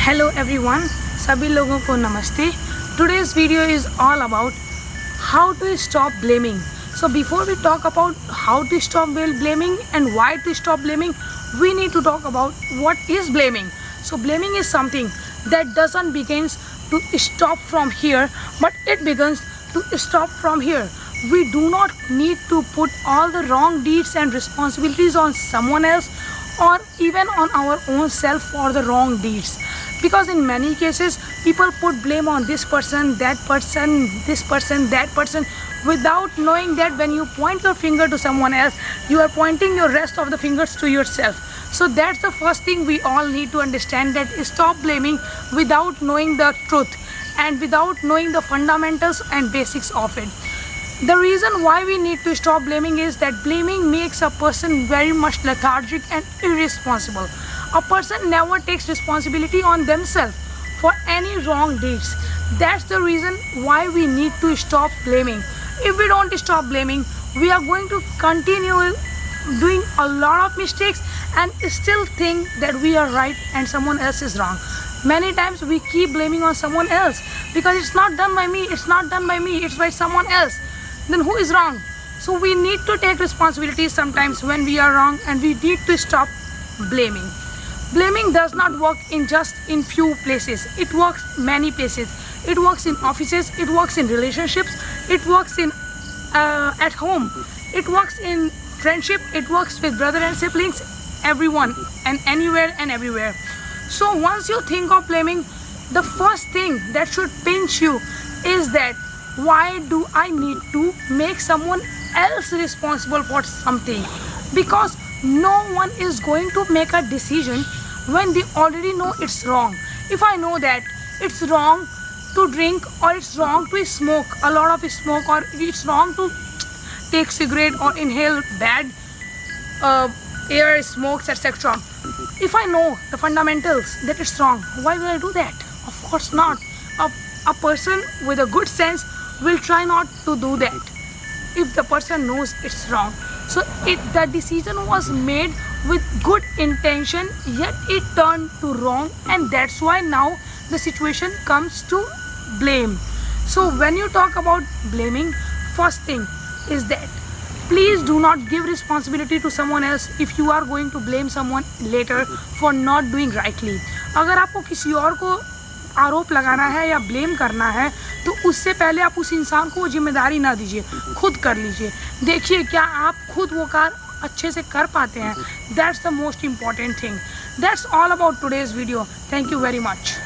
Hello everyone, सभी लोगों को नमस्ते। Today's video is all about how to stop blaming. So before we talk about how to stop blaming and why to stop blaming, we need to talk about what is blaming. So blaming is something that doesn't begins to stop from here, but it begins to stop from here. We do not need to put all the wrong deeds and responsibilities on someone else or even on our own self for the wrong deeds, because in many cases people put blame on this person, that person, this person, that person, without knowing that when you point your finger to someone else, you are pointing your rest of the fingers to yourself. So that's the first thing we all need to understand, that stop blaming without knowing the truth and without knowing the fundamentals and basics of it. The reason why we need to stop blaming is that blaming makes a person very much lethargic and irresponsible. A person never takes responsibility on themselves for any wrong deeds. That's the reason why we need to stop blaming. If we don't stop blaming, we are going to continue doing a lot of mistakes and still think that we are right and someone else is wrong. Many times we keep blaming on someone else because it's not done by me, it's not done by me, it's by someone else. Then who is wrong? So we need to take responsibility sometimes when we are wrong, and we need to stop blaming. Blaming does not work in just in few places. It works many places. It works in offices, it works in relationships, it works in at home, it works in friendship, it works with brother and siblings, everyone and anywhere and everywhere. So once you think of blaming, the first thing that should pinch you is that why do I need to make someone else responsible for something? Because no one is going to make a decision when they already know it's wrong. If I know that it's wrong to drink, or it's wrong to smoke a lot of smoke, or it's wrong to take cigarette or inhale bad air, smokes, etc. If I know the fundamentals that it's wrong, why will I do that? Of course not. A person with a good sense will try not to do that if the person knows it's wrong. So the decision was made with good intention, yet it turned to wrong, and that's why now the situation comes to blame. So when you talk about blaming, first thing is that please do not give responsibility to someone else if you are going to blame someone later for not doing rightly. अगर आपको किसी और को आरोप लगाना है या blame करना है, तो उससे पहले आप उस इंसान को वो जिम्मेदारी ना दीजिए, खुद कर लीजिए। देखिए क्या आप खुद वो कार्य अच्छे से कर पाते हैं। That's the most important thing. That's all about today's video. Thank you very much.